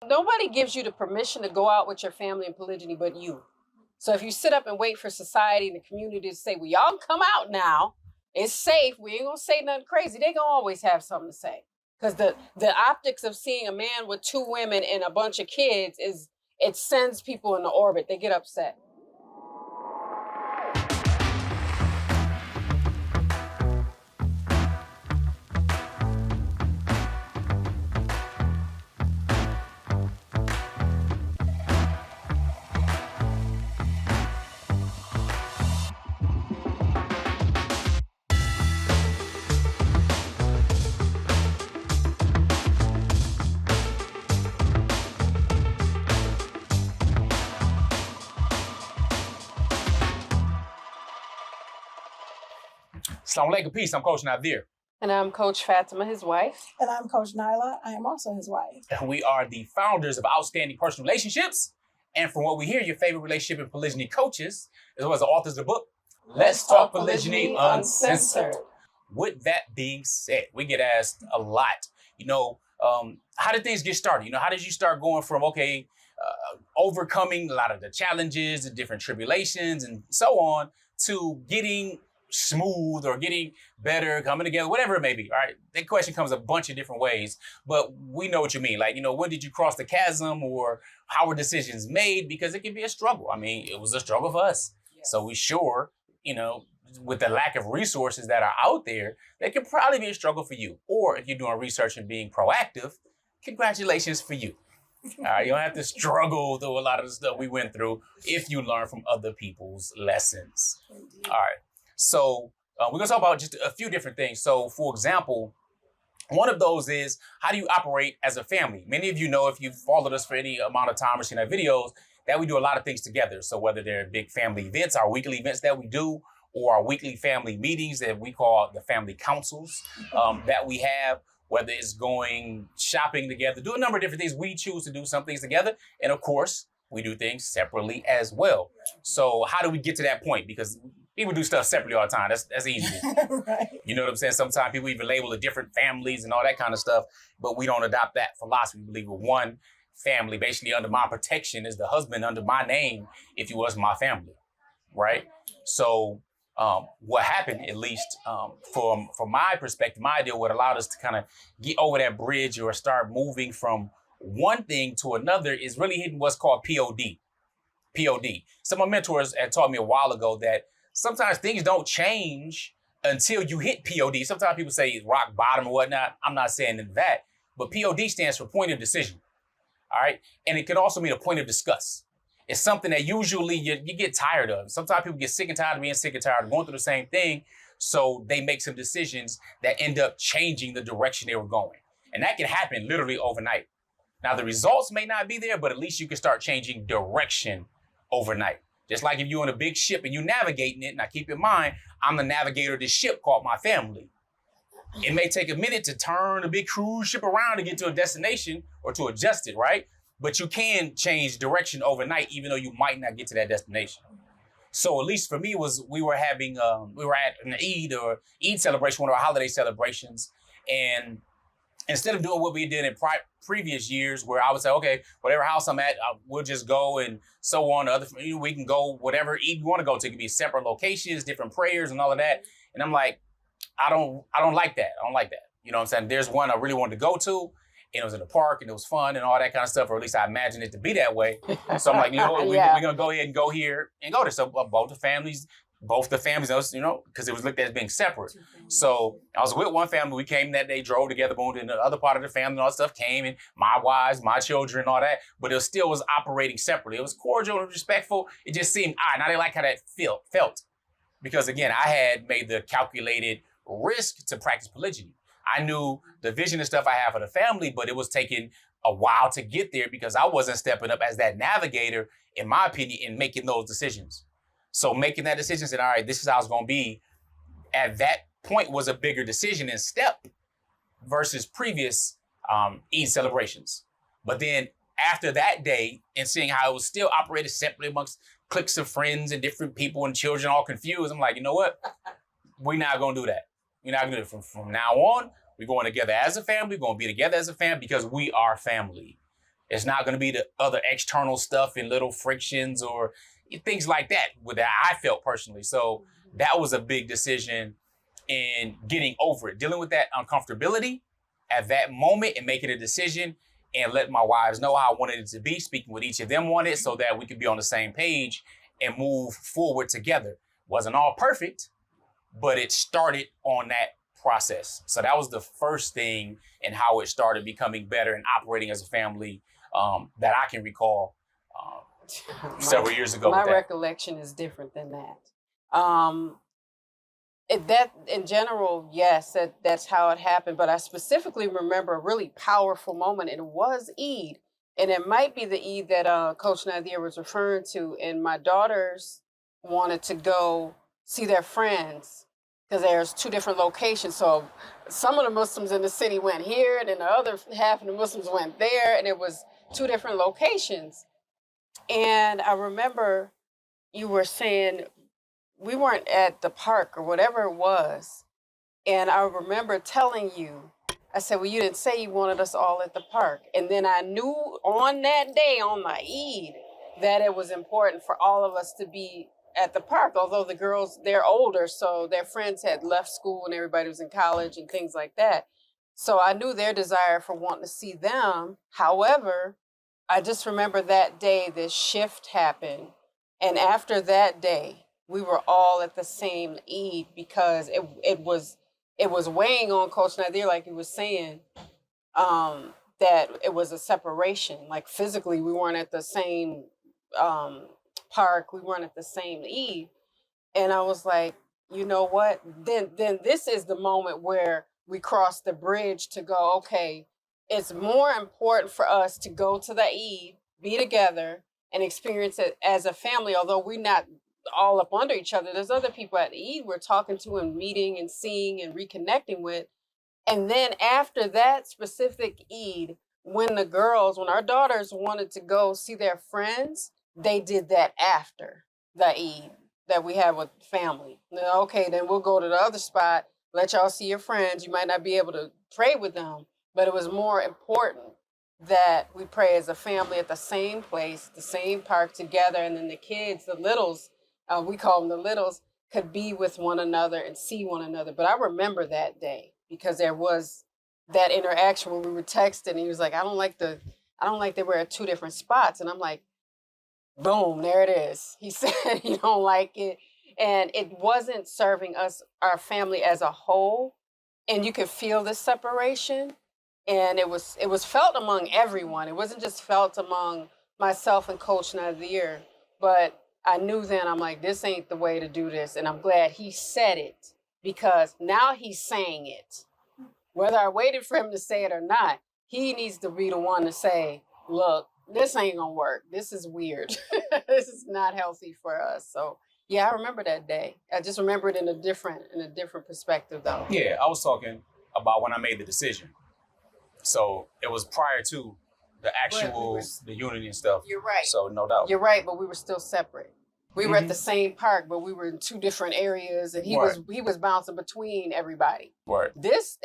Nobody gives you the permission to go out with your family in polygyny but you. So if you sit up and wait for society and the community to say, well, y'all come out now, it's safe, we ain't gonna say nothing crazy, they gonna always have something to say. Because the optics of seeing a man with 2 women and a bunch of kids it sends people into orbit. They get upset. Assalamu alaikum, peace. I'm Coach Nazir. And I'm Coach Fatimah, his wife. And I'm Coach Nyla. I am also his wife. And we are the founders of Outstanding Personal Relationships. And from what we hear, your favorite relationship and polygyny coaches, as well as the authors of the book, Let's Talk Polygyny Uncensored. With that being said, we get asked a lot, how did things get started? How did you start going from, overcoming a lot of the challenges, the different tribulations and so on, to getting smooth or getting better, coming together, whatever it may be, all right? That question comes a bunch of different ways, but we know what you mean. When did you cross the chasm, or how were decisions made? Because it can be a struggle. It was a struggle for us. Yes. So we sure, with the lack of resources that are out there, that could probably be a struggle for you. Or if you're doing research and being proactive, congratulations for you. All right, you don't have to struggle through a lot of the stuff we went through if you learn from other people's lessons. Indeed. All right. So we're going to talk about just a few different things. So, for example, one of those is, how do you operate as a family? Many of you know, if you've followed us for any amount of time or seen our videos, that we do a lot of things together. So whether they're big family events, our weekly events that we do, or our weekly family meetings that we call the family councils that we have, whether it's going shopping together, do a number of different things. We choose to do some things together. And of course, we do things separately as well. So how do we get to that point? Because people do stuff separately all the time. That's easy. Right. You know what I'm saying? Sometimes people even label the different families and all that kind of stuff, but we don't adopt that philosophy. We believe we're one family. Basically, under my protection is the husband under my name, if you was my family, right? So what happened, at least from my perspective, my idea, what allowed us to kind of get over that bridge or start moving from one thing to another is really hitting what's called POD. POD. Some of my mentors had taught me a while ago that sometimes things don't change until you hit POD. Sometimes people say rock bottom or whatnot. I'm not saying that, but POD stands for point of decision. All right. And it can also mean a point of disgust. It's something that usually you get tired of. Sometimes people get sick and tired of being sick and tired of going through the same thing. So they make some decisions that end up changing the direction they were going. And that can happen literally overnight. Now, the results may not be there, but at least you can start changing direction overnight. Just like if you're on a big ship and you're navigating it. Now, keep in mind, I'm the navigator of this ship called my family. It may take a minute to turn a big cruise ship around to get to a destination or to adjust it, right? But you can change direction overnight, even though you might not get to that destination. So at least for me, we were at an Eid celebration, one of our holiday celebrations. And instead of doing what we did in previous years, where I would say, okay, whatever house I'm at, we'll just go and so on. We can go whatever Eid we want to go to. It can be separate locations, different prayers and all of that. And I'm like, I don't like that. I don't like that. You know what I'm saying? There's one I really wanted to go to, and it was in the park and it was fun and all that kind of stuff, or at least I imagined it to be that way. So I'm like, we're going to go ahead and go here and go there. So both the families, because it was looked at as being separate. So I was with one family. We came that day, drove together, boom, and the other part of the family and all that stuff came, and my wives, my children, and all that. But it still was operating separately. It was cordial and respectful. It just seemed odd. And I didn't like how that felt. Because again, I had made the calculated risk to practice polygyny. I knew the vision and stuff I have for the family, but it was taking a while to get there because I wasn't stepping up as that navigator, in my opinion, in making those decisions. So making that decision, said, all right, this is how it's going to be. At that point was a bigger decision and step versus previous Eid celebrations. But then after that day and seeing how it was still operated separately amongst cliques of friends and different people and children all confused, I'm like, you know what? We're not going to do that. We're not going to do it. From now on, we're going together as a family. We're going to be together as a family because we are family. It's not going to be the other external stuff and little frictions or things like that that I felt personally. So that was a big decision in getting over it, dealing with that uncomfortability at that moment and making a decision and letting my wives know how I wanted it to be, speaking with each of them on it so that we could be on the same page and move forward together. Wasn't all perfect, but it started on that process. So that was the first thing in how it started becoming better and operating as a family that I can recall several years ago. My recollection is different than that. That in general, yes, that's how it happened. But I specifically remember a really powerful moment, and it was Eid. And it might be the Eid that Coach Nazir was referring to. And my daughters wanted to go see their friends because there's 2 different locations. So some of the Muslims in the city went here, and then the other half of the Muslims went there, and it was 2 different locations. And I remember you were saying we weren't at the park or whatever it was. And I remember telling you, I said, well, you didn't say you wanted us all at the park. And then I knew on that day, on my Eid, that it was important for all of us to be at the park. Although the girls, they're older, so their friends had left school and everybody was in college and things like that. So I knew their desire for wanting to see them. However, I just remember that day, this shift happened. And after that day, we were all at the same Eid because it was weighing on Coach Nadir, like he was saying, that it was a separation. Like physically, we weren't at the same park, we weren't at the same Eid. And I was like, you know what? Then this is the moment where we cross the bridge to go, okay, it's more important for us to go to the Eid, be together, and experience it as a family, although we're not all up under each other. There's other people at Eid we're talking to and meeting and seeing and reconnecting with. And then after that specific Eid, when our daughters wanted to go see their friends, they did that after the Eid that we had with family. Now, okay, then we'll go to the other spot, let y'all see your friends. You might not be able to pray with them, but it was more important that we pray as a family at the same place, the same park together, and then the kids, the littles, we call them the littles, could be with one another and see one another. But I remember that day because there was that interaction when we were texting, and he was like, I don't like that we're at 2 different spots. And I'm like, boom, there it is. He said he don't like it. And it wasn't serving us, our family as a whole. And you could feel the separation. And it was felt among everyone. It wasn't just felt among myself and Coach Nazir, but I knew then, I'm like, this ain't the way to do this. And I'm glad he said it because now he's saying it. Whether I waited for him to say it or not, he needs to be the one to say, look, this ain't gonna work. This is weird. This is not healthy for us. So yeah, I remember that day. I just remember it in a different perspective though. Yeah, I was talking about when I made the decision. So it was prior to the actual, the unity and stuff. You're right. So no doubt. You're right, but we were still separate. We were at the same park, but we were in 2 different areas, and he was bouncing between everybody. Right.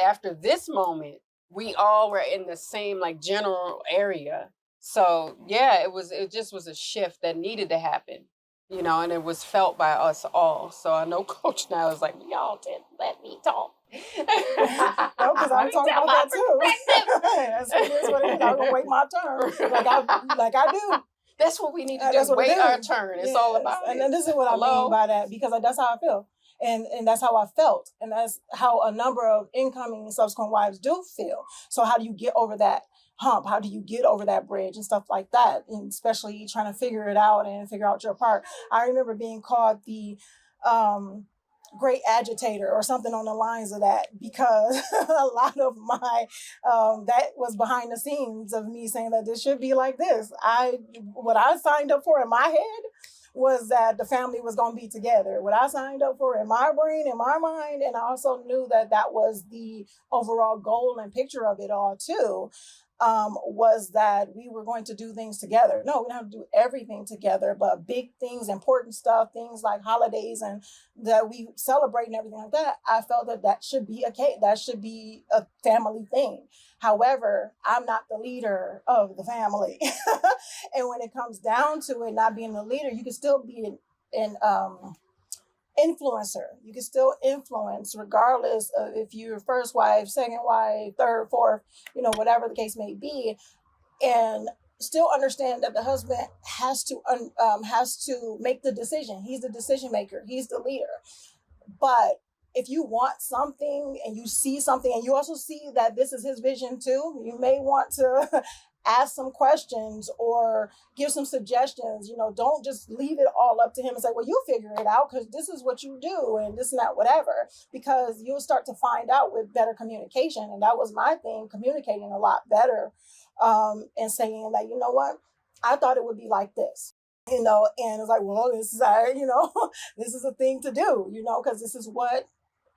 After this moment, we all were in the same like general area. So yeah, it just was a shift that needed to happen, and it was felt by us all. So I know Coach now is like, y'all didn't let me talk. No, because I'm talking about that too. That's what it is. I'm gonna wait my turn, like I do. That's what we need to do. Wait our turn. It's all about it. And then this is what I mean by that, because that's how I feel. And that's how I felt. And that's how a number of incoming and subsequent wives do feel. So how do you get over that hump? How do you get over that bridge and stuff like that? And especially trying to figure it out and figure out your part. I remember being called the great agitator or something on the lines of that, because a lot of my that was behind the scenes of me saying that this should be like this. What I signed up for in my head was that the family was going to be together. What I signed up for in my brain, in my mind, and I also knew that that was the overall goal and picture of it all too. was that we were going to do things together. No, we don't have to do everything together, but big things, important stuff, things like holidays and that we celebrate and everything like that. I felt that that should be a family thing. However, I'm not the leader of the family. And when it comes down to it, not being the leader, you can still be an influencer. You can still influence regardless of if you're first wife, second wife, third, fourth, whatever the case may be, and still understand that the husband has to make the decision. He's the decision maker. He's the leader. But if you want something and you see something and you also see that this is his vision too, you may want to ask some questions or give some suggestions. Don't just leave it all up to him and say, well, you figure it out because this is what you do and this and that, whatever, because you'll start to find out with better communication. And that was my thing, communicating a lot better, and saying that, you know what, I thought it would be like this. And it's like, well, this is, this is a thing to do, because this is what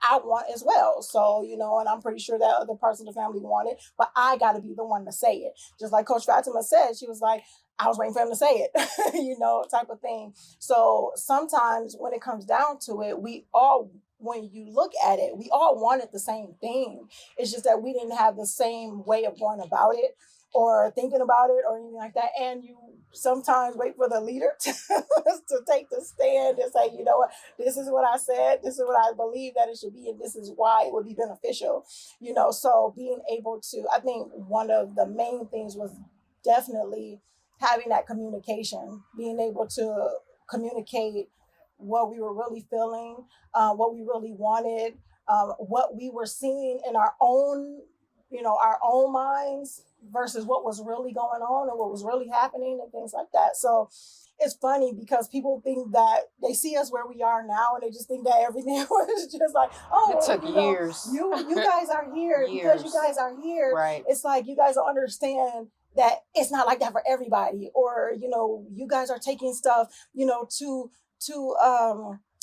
I want as well. So, and I'm pretty sure that other parts of the family want it, but I got to be the one to say it. Just like Coach Fatimah said, she was like, I was waiting for him to say it, type of thing. So sometimes when it comes down to it, when you look at it, we all wanted the same thing. It's just that we didn't have the same way of going about it or thinking about it or anything like that. And you sometimes wait for the leader to take the stand and say, you know what, this is what I said, this is what I believe that it should be, and this is why it would be beneficial. So being able to, I think one of the main things was definitely having that communication, being able to communicate what we were really feeling, what we really wanted, what we were seeing in our own minds versus what was really going on and what was really happening and things like that. So it's funny because people think that they see us where we are now and they just think that everything was just like, oh, it took years. You guys are here because you guys are here. Right. It's like you guys don't understand that it's not like that for everybody, or you guys are taking stuff to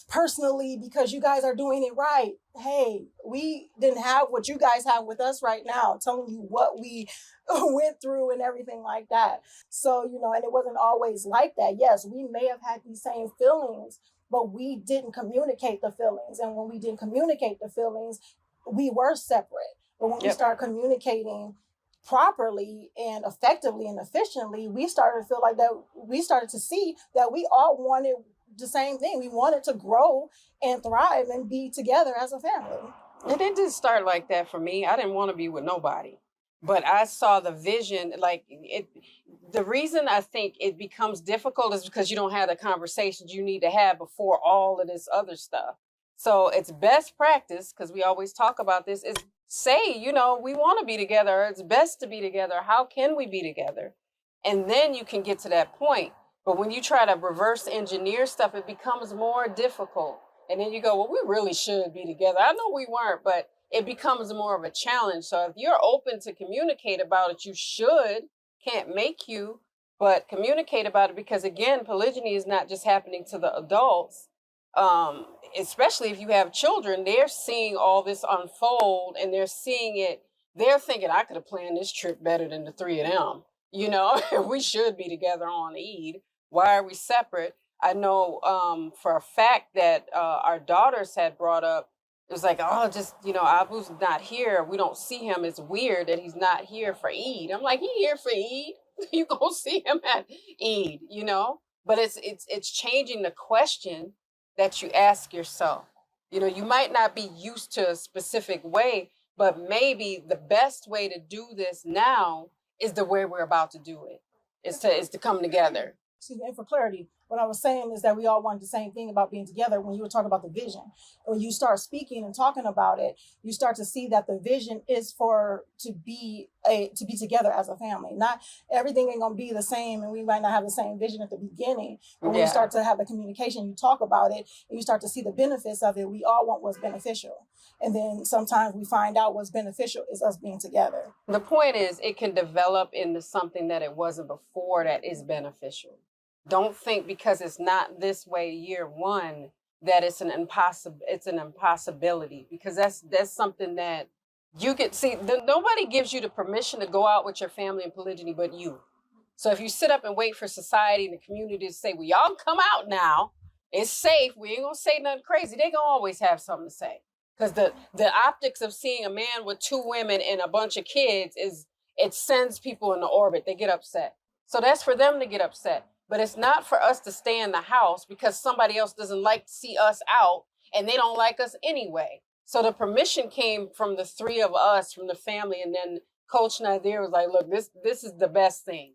personally because you guys are doing it right. Hey, we didn't have what you guys have with us right now, telling you what we went through and everything like that. So, and it wasn't always like that. Yes, we may have had these same feelings, but we didn't communicate the feelings. And when we didn't communicate the feelings, we were separate. But when we start communicating properly and effectively and efficiently, we started to feel like that. We started to see that we all wanted the same thing. We wanted to grow and thrive and be together as a family. It didn't start like that for me. I didn't want to be with nobody, but I saw the vision. Like it, the reason I think it becomes difficult is because you don't have the conversations you need to have before all of this other stuff. So it's best practice, because we always talk about this, is say, we want to be together. It's best to be together. How can we be together? And then you can get to that point. But when you try to reverse engineer stuff, it becomes more difficult. And then you go, well, we really should be together. I know we weren't, but it becomes more of a challenge. So if you're open to communicate about it, you should. Can't make you, but communicate about it, because again, polygyny is not just happening to the adults. Especially if you have children, they're seeing all this unfold and they're seeing it. They're thinking, I could have planned this trip better than the three of them. We should be together on Eid. Why are we separate? I know for a fact that our daughters had brought up, it was like, oh, just, Abu's not here. We don't see him. It's weird that he's not here for Eid. I'm like, he here for Eid. You go see him at Eid, But it's changing the question that you ask yourself. You might not be used to a specific way, but maybe the best way to do this now is the way we're about to do it. Is to come together. Excuse me, and for clarity, what I was saying is that we all wanted the same thing about being together. When you were talking about the vision, when you start speaking and talking about it, you start to see that the vision is to be together as a family. Not everything ain't gonna be the same, and we might not have the same vision at the beginning. But when you start to have the communication, you talk about it, and you start to see the benefits of it. We all want what's beneficial, and then sometimes we find out what's beneficial is us being together. The point is, it can develop into something that it wasn't before that is beneficial. Don't think because it's not this way year one that it's an impossibility, because that's something that You can see nobody gives you the permission to go out with your family in polygyny but you. So if you sit up and wait for society and the community to say, well, y'all come out now, it's safe, we ain't gonna say nothing crazy, they gonna always have something to say. Because the optics of seeing a man with 2 women and a bunch of kids it sends people into orbit. They get upset. So that's for them to get upset. But it's not for us to stay in the house because somebody else doesn't like to see us out and they don't like us anyway. So the permission came from the 3 of us, from the family, and then Coach Nazir was like, look, this is the best thing.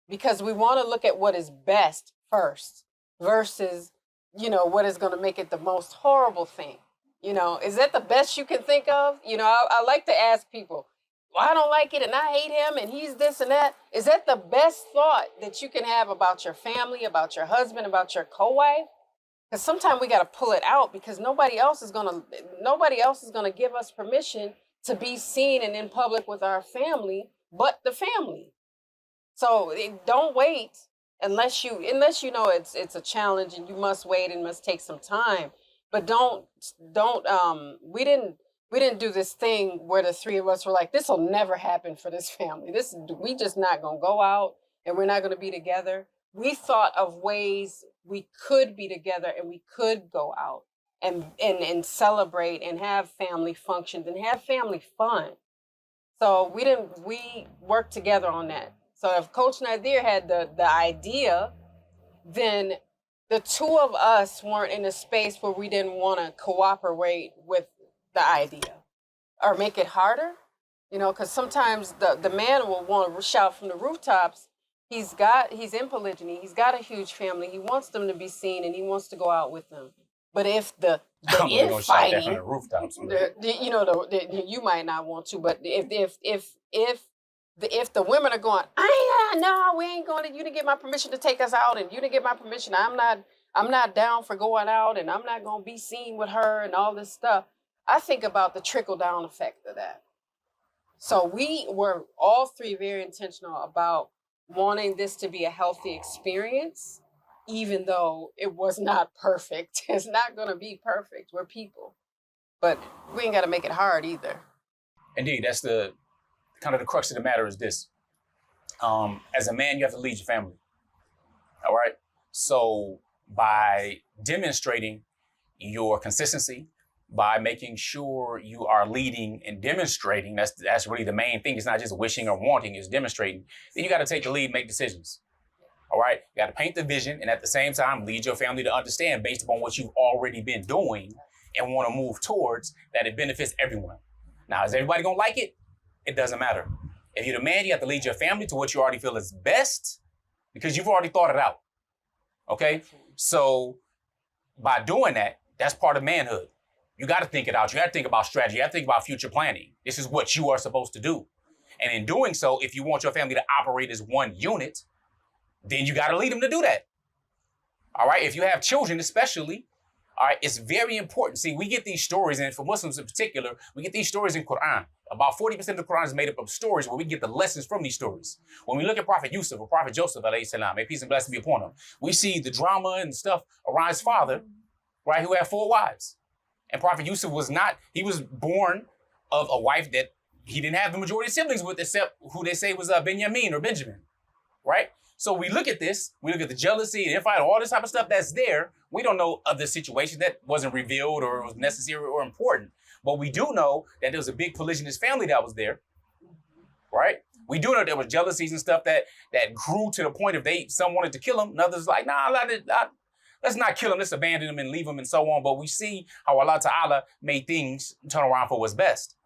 Because we want to look at what is best first versus, what is going to make it the most horrible thing. Is that the best you can think of? I like to ask people, well, I don't like it and I hate him and he's this and that. Is that the best thought that you can have about your family, about your husband, about your co-wife? Because sometimes we got to pull it out because nobody else is gonna give us permission to be seen and in public with our family, but the family. So don't wait unless you know it's a challenge and you must wait and must take some time. But don't we didn't do this thing where the 3 of us were like, this will never happen for this family. We just not gonna go out and we're not gonna be together. We thought of ways we could be together and we could go out and celebrate and have family functions and have family fun. So we worked together on that. So if Coach Nazir had the idea, then the 2 of us weren't in a space where we didn't want to cooperate with the idea or make it harder, because sometimes the man will want to shout from the rooftops. He's in polygyny. He's got a huge family. He wants them to be seen and he wants to go out with them. But if the infighting, from the rooftops, you might not want to, but if the women are going, no, we ain't going to, you didn't get my permission to take us out and you didn't get my permission, I'm not down for going out and I'm not going to be seen with her and all this stuff. I think about the trickle down effect of that. So we were all 3 very intentional about wanting this to be a healthy experience, even though it was not perfect. It's not going to be perfect. We're people, but we ain't got to make it hard either. Indeed, that's the kind of the crux of the matter is this. As a man, you have to lead your family. All right. So by demonstrating your consistency, by making sure you are leading and demonstrating, that's really the main thing. It's not just wishing or wanting, it's demonstrating. Then you got to take the lead, make decisions. All right. You got to paint the vision and at the same time, lead your family to understand based upon what you've already been doing and want to move towards that it benefits everyone. Now, is everybody going to like it? It doesn't matter. If you're the man, you have to lead your family to what you already feel is best because you've already thought it out. Okay? So by doing that, that's part of manhood. You got to think it out. You got to think about strategy. You have to think about future planning. This is what you are supposed to do. And in doing so, if you want your family to operate as one unit, then you got to lead them to do that. All right? If you have children, especially, all right, it's very important. See, we get these stories, and for Muslims in particular, we get these stories in Quran. About 40% of the Quran is made up of stories where we get the lessons from these stories. When we look at Prophet Yusuf or Prophet Joseph, alayhi salam, may peace and blessings be upon him, we see the drama and stuff around his father, right, who had 4 wives. And Prophet Yusuf was born of a wife that he didn't have the majority of siblings with, except who they say was Benjamin or Benjamin, right? So we look at this, we look at the jealousy and infight, all this type of stuff that's there. We don't know of the situation that wasn't revealed or was necessary or important. But we do know that there was a big polygynous family that was there, right? We do know there was jealousies and stuff that grew to the point of some wanted to kill him, and others like, nah, let's not kill him, let's abandon him and leave him and so on. But we see how Allah Ta'ala made things turn around for what's best.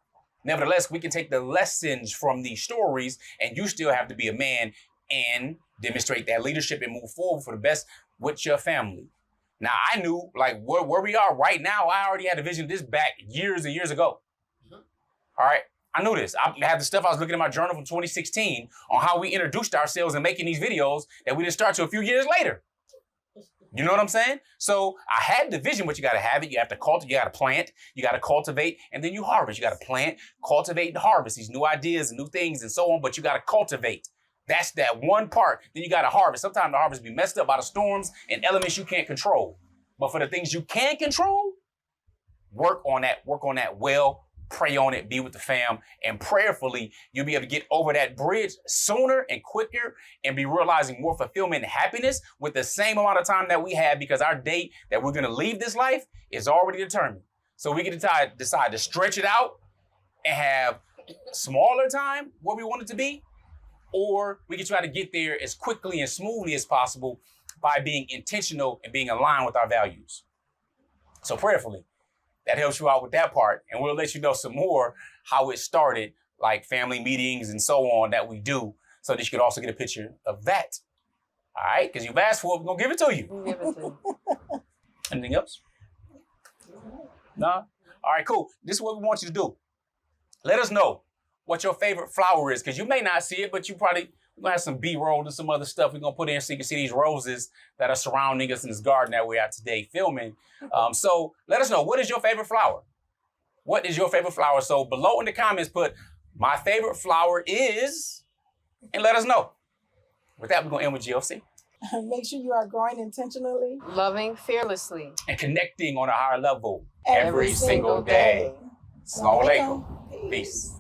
Nevertheless, we can take the lessons from these stories and you still have to be a man and demonstrate that leadership and move forward for the best with your family. Now, I knew like where we are right now. I already had a vision of this back years and years ago. All right. I knew this. I had the stuff I was looking at my journal from 2016 on how we introduced ourselves and making these videos that we didn't start to a few years later. You know what I'm saying? So I had the vision, but you got to have it. You have to cultivate, you got to plant, you got to cultivate, and then you harvest. You got to plant, cultivate, and harvest these new ideas and new things and so on, but you got to cultivate. That's that one part. Then you got to harvest. Sometimes the harvest be messed up by the storms and elements you can't control. But for the things you can control, work on that well pray on it, be with the fam, and prayerfully, you'll be able to get over that bridge sooner and quicker and be realizing more fulfillment and happiness with the same amount of time that we have, because our date that we're going to leave this life is already determined. So we can decide to stretch it out and have smaller time where we want it to be, or we can try to get there as quickly and smoothly as possible by being intentional and being aligned with our values. So prayerfully, that helps you out with that part. And we'll let you know some more how it started, like family meetings and so on that we do, so that you can also get a picture of that. All right? Because you've asked for it, we're going to give it to you. We'll give it to you. Anything else? No? All right, cool. This is what we want you to do. Let us know what your favorite flower is, because you may not see it, but we're going to have some B-roll and some other stuff we're going to put in so you can see these roses that are surrounding us in this garden that we're at today filming. So let us know, what is your favorite flower? What is your favorite flower? So below in the comments, put my favorite flower is, and let us know. With that, we're going to end with GLC. Make sure you are growing intentionally. Loving fearlessly. And connecting on a higher level Every single day. Assalamu alaikum. Peace.